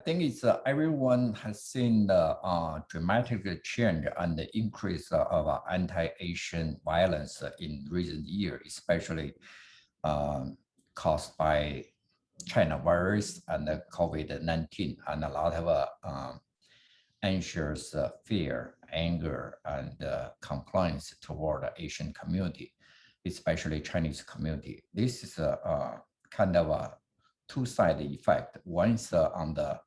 I think it's everyone has seen the dramatic change and the increase of anti-Asian violence in recent years, especially caused by China virus and the COVID-19, and a lot of anxious fear, anger, and compliance toward the Asian community, especially Chinese community. This is a kind of a two-sided effect. One is on the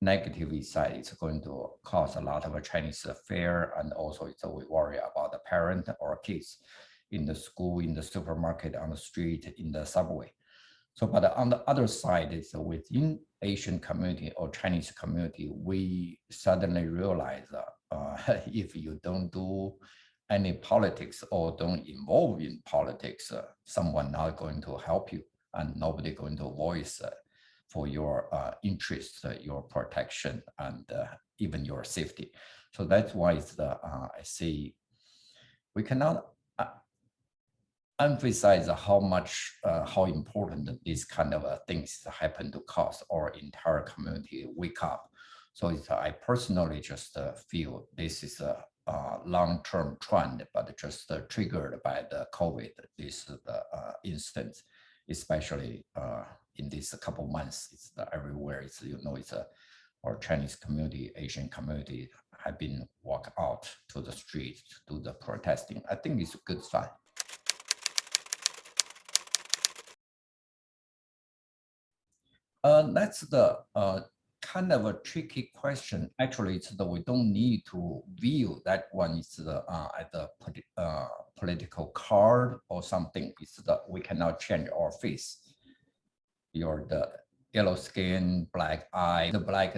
negative side, it's going to cause a lot of Chinese fear, and also we worry about the parent or kids in the school, in the supermarket, on the street, in the subway. So, but on the other side, is within Asian community or Chinese community, we suddenly realize if you don't do any politics or don't involve in politics, someone not going to help you, and nobody going to voice for your interests, your protection, and even your safety. So that's why it's I see we cannot emphasize how important these kind of things happen to cause our entire community wake up. So I personally just feel this is a long-term trend, but just triggered by the COVID, this instance, especially in these couple months. It's everywhere. It's it's our Chinese community, Asian community have been walk out to the streets to do the protesting. I think it's a good sign. That's the kind of a tricky question. Actually, it's that we don't need to view that one is the as a political card or something. It's that we cannot change our face. You're the yellow skin, black eye, the black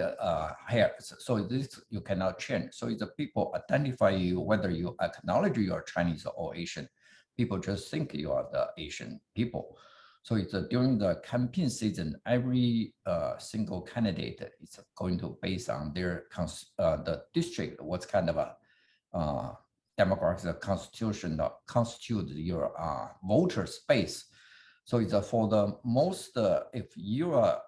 hair. So this you cannot change. So the people identify you, whether you acknowledge you are Chinese or Asian. People just think you are the Asian people. So it's during the campaign season, every single candidate is going to base on their the district, what kind of a demographic constitution constitute your voter space. So it's for the most, if your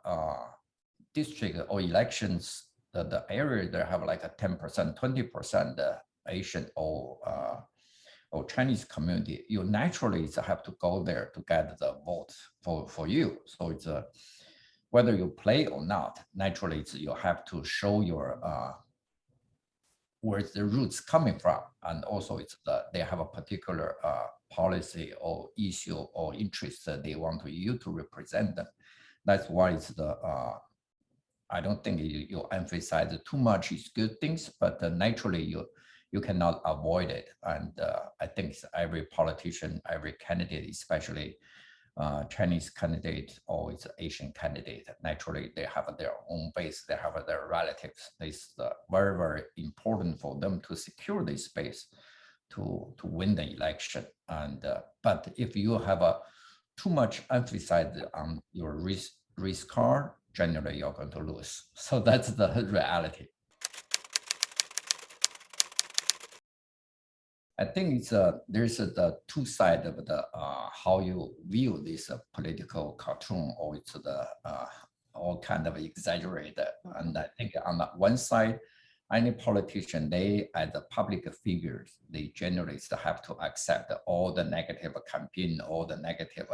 district or elections, the area they have like a 10%, 20% Asian or Chinese community, you naturally have to go there to get the vote for you. So it's whether you play or not, naturally you have to show your where's the roots coming from, and also it's they have a particular policy or issue or interest that they want you to represent them. That's why it's the I don't think you emphasize too much is good things, but naturally you cannot avoid it. And I think every politician, every candidate, especially Chinese candidate or it's Asian candidate, naturally they have their own base, they have their relatives. It's very, very important for them to secure this space to win the election. And but if you have too much emphasis on your risk card, generally you're going to lose. So that's the reality. I think it's there's the two sides of the how you view this political cartoon, or it's the all kind of exaggerated. And I think on the one side, any politician, they as the public figures, they generally have to accept all the negative campaign, all the negative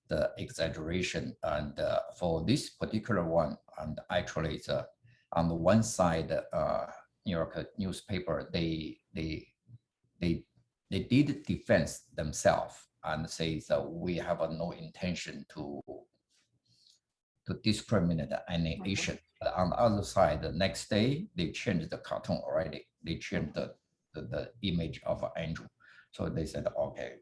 the exaggeration. And for this particular one, and actually it's on the one side, New York newspaper, they did defend themselves and say that we have no intention to discriminate any Asian. But on the other side, the next day they changed the cartoon already. They changed the image of Andrew. So they said, okay,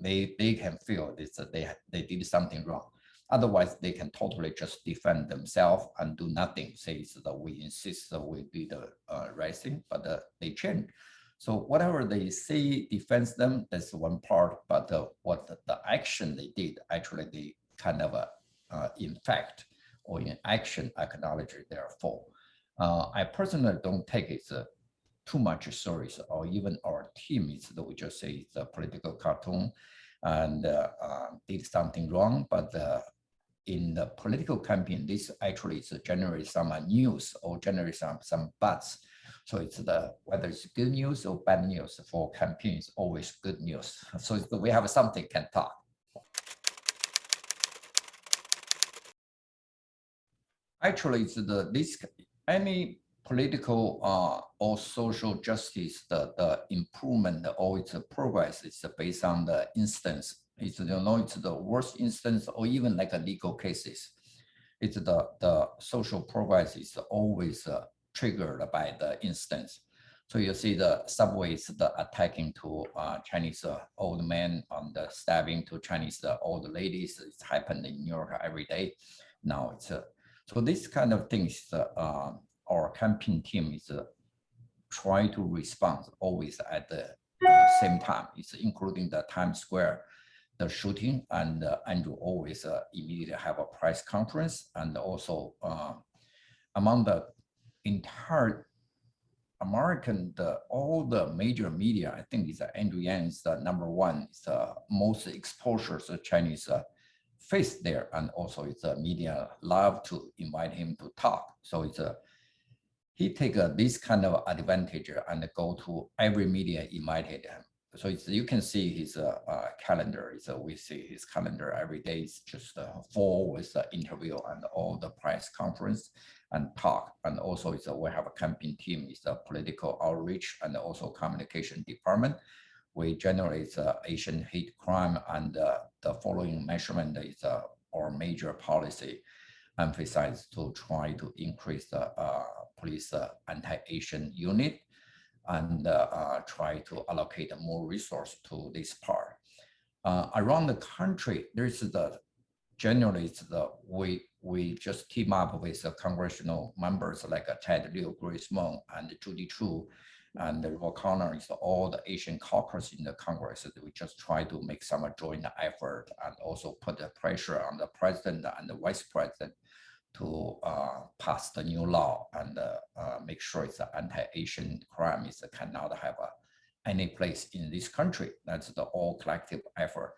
they can feel this they did something wrong. Otherwise, they can totally just defend themselves and do nothing. Say that we insist that we do the right thing, but they change. So whatever they say defends them, that's one part. But what the action they did, actually, they kind of in fact or in action acknowledge their fault. I personally don't take it too much serious, or even our team is that we just say it's a political cartoon and did something wrong, but in the political campaign, this actually is generate some news or generate some buzz. So it's the whether it's good news or bad news for campaigns, always good news. So we have something can talk. Actually, it's this any political or social justice, the improvement or its progress is based on the instance. It's it's the worst instance or even like a legal cases. It's the social progress is always triggered by the instance. So you see the subways, the attacking to Chinese old men, and the stabbing to Chinese old ladies. It's happened in New York every day. Now it's so this kind of things, our campaign team is try to respond always at the same time. It's including the Times Square, the shooting, and Andrew always immediately have a press conference, and also among the entire American, all the major media, I think is Andrew Yang is the #1, is the most exposure to Chinese face there, and also it's a media love to invite him to talk. So it's he take this kind of advantage and go to every media invited him. So you can see his calendar. We see his calendar every day. It's just full with the interview and all the press conference and talk. And also we have a campaign team. It's a political outreach and also communication department. We generate Asian hate crime, and the following measurement is our major policy emphasize to try to increase the police anti-Asian unit and try to allocate more resource to this part. Around the country, there's the generally we just team up with the congressional members like Ted Lieu, Grace Meng, and Judy Chu, and O'Connor is all the Asian caucus in the Congress. We just try to make some joint effort and also put the pressure on the president and the vice president to pass the new law and make sure it's anti-Asian crime cannot have any place in this country. That's the all collective effort.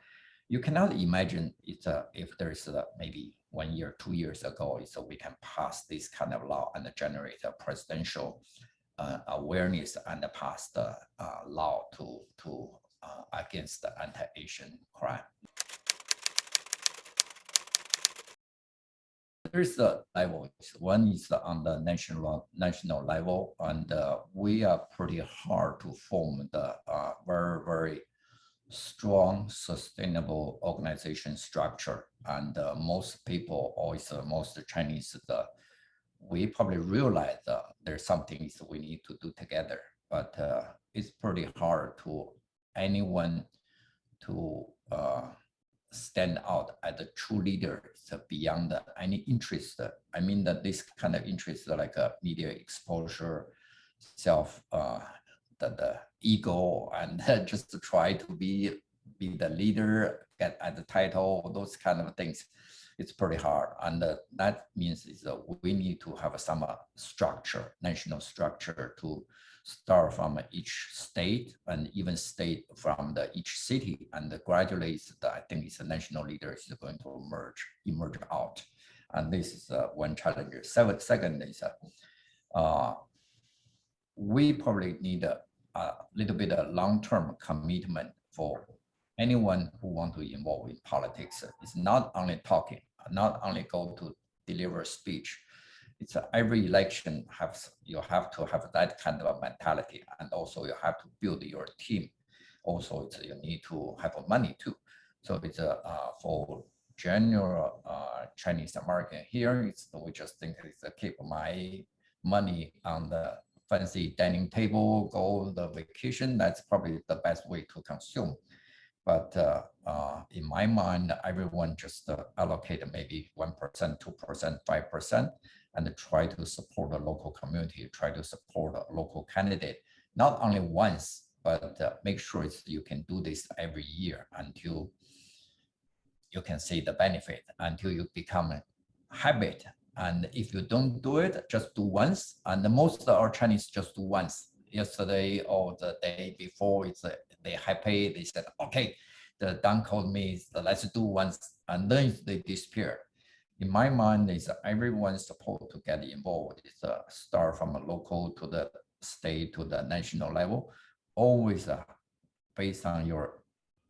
You cannot imagine if there's maybe 1 year, 2 years ago, so we can pass this kind of law and generate a presidential awareness and pass the law to against the anti-Asian crime. There's the levels. One is on the national level, and we are pretty hard to form the very strong, sustainable organization structure. And most people, always most Chinese, we probably realize there's something we need to do together, but it's pretty hard to anyone to stand out as a true leader beyond any interest. I mean that this kind of interest like media exposure, the ego, and just to try to be the leader, get at the title, those kind of things. It's pretty hard, and that means we need to have some structure, national structure, to start from each state and even state from each city, and gradually I think it's a national leader is going to emerge out. And this is one challenge. Second is we probably need a little bit of long-term commitment for anyone who want to involve in politics. It's not only talking, not only go to deliver speech. It's every election you have to have that kind of a mentality, and also you have to build your team. Also, you need to have money too. So it's for general Chinese American here, we just think it's keep my money on the fancy dining table, go the vacation. That's probably the best way to consume. But in my mind, everyone just allocate maybe 1%, 2%, 5%, and try to support the local community, try to support a local candidate, not only once, but make sure you can do this every year until you can see the benefit, until you become a habit. And if you don't do it, just do once. And most of our Chinese just do once. Yesterday or the day before, they happy. They said, okay, the Don called me, let's do once, and then they disappear. in my mind, is everyone's supposed to get involved. It's start from a local to the state to the national level, always based on your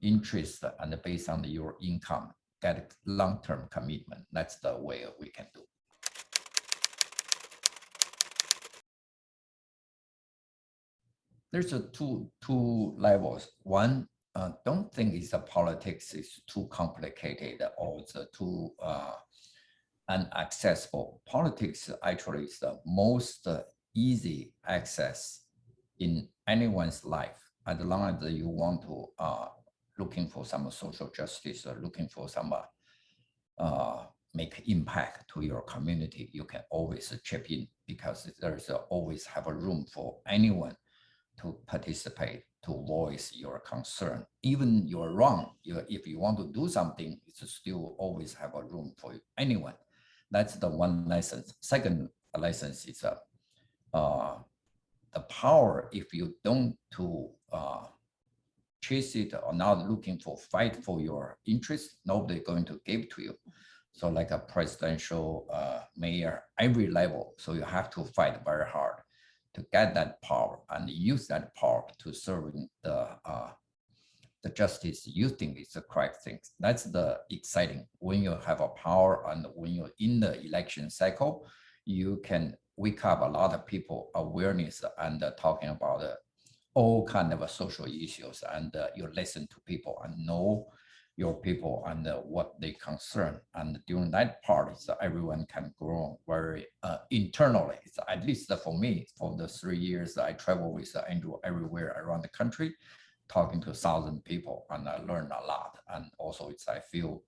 interest and based on your income, get long-term commitment. That's the way we can do. There's a two levels. One, don't think it's a politics is too complicated or it's too inaccessible. Politics actually is the most easy access in anyone's life, as long as you want to looking for some social justice or looking for some make impact to your community. You can always chip in because there's always have a room for anyone to participate, to voice your concern. Even you're wrong, if you want to do something, it's still always have a room for anyone. That's the one license. Second license is the power. If you don't to chase it or not looking for fight for your interest, nobody going to give to you. So like a presidential, mayor, every level. So you have to fight very hard to get that power and use that power to serve the justice you think is the correct thing. That's the exciting. When you have a power and when you're in the election cycle, you can wake up a lot of people awareness and talking about all kind of social issues, and you listen to people and know your people and what they concern. And during that part, everyone can grow very internally. It's at least for me, for the 3 years I travel with Andrew everywhere around the country, talking to 1,000 people, and I learn a lot. And also I feel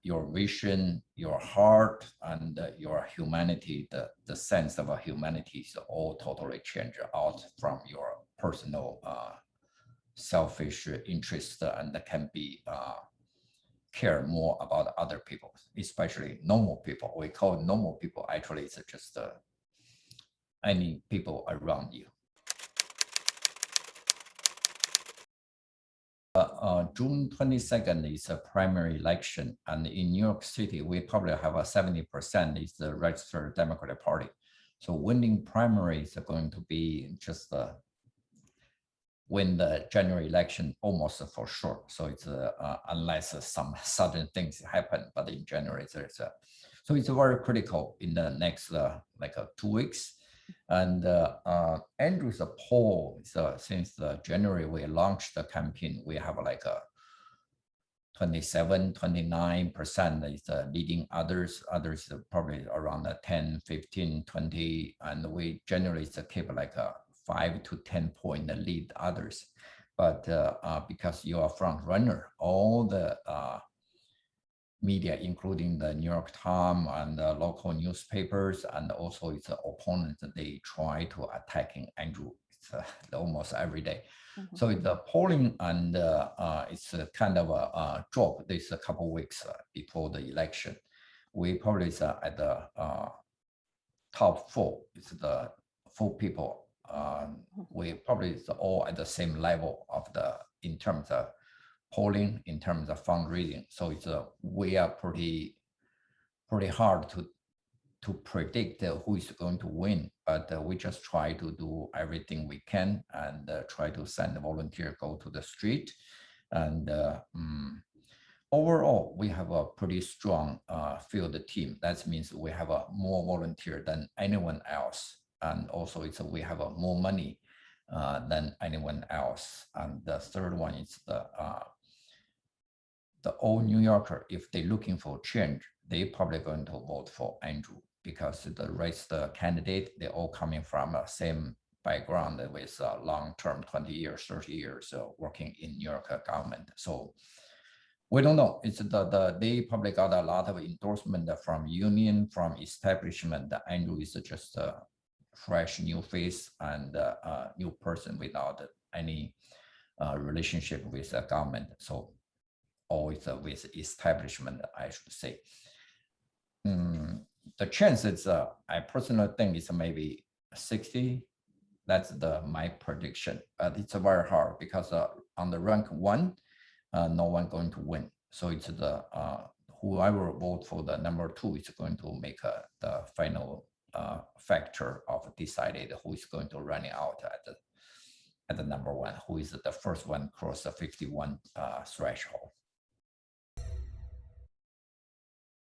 your vision, your heart, and your humanity, the sense of a humanity is all totally changed out from your personal selfish interest, and can be care more about other people, especially normal people. We call normal people, actually it's just any people around you. June 22nd is a primary election, and in New York City, we probably have a 70% is the registered Democratic Party. So winning primary is going to be just win the January election almost for sure. So it's unless some sudden things happen, but in January there's so it's very critical in the next like 2 weeks. And Andrew's poll, since January we launched the campaign, we have like 27-29% is leading others probably around 10 15 20, and we generally keep like a 5 to 10 point lead others. But because you are front runner, all the media, including the New York Times and the local newspapers, and also its opponents, they try to attacking Andrew almost every day. Mm-hmm. So the polling, and it's a kind of a drop this a couple weeks before the election. We probably at the top 4. It's the 4 people. We probably is all at the same level of in terms of polling, in terms of fundraising. So it's we are pretty hard to predict who is going to win, but we just try to do everything we can and try to send a volunteer go to the street. And overall, we have a pretty strong field team. That means we have a more volunteer than anyone else. And also we have more money than anyone else. And the third one is the old New Yorker, if they're looking for change, they probably going to vote for Andrew, because the rest candidate, they're all coming from the same background with long-term 20 years, 30 years working in New York government. So we don't know. It's they probably got a lot of endorsement from union, from establishment. Andrew is just a fresh new face and a new person without any relationship with the government. So always with establishment, I should say. The chances, I personally think it's maybe 60. That's my prediction. But it's very hard because on the rank 1, no one going to win. So it's whoever vote for the number 2 is going to make the final factor of decided who is going to run out at the number 1, who is the first one cross the 51 threshold.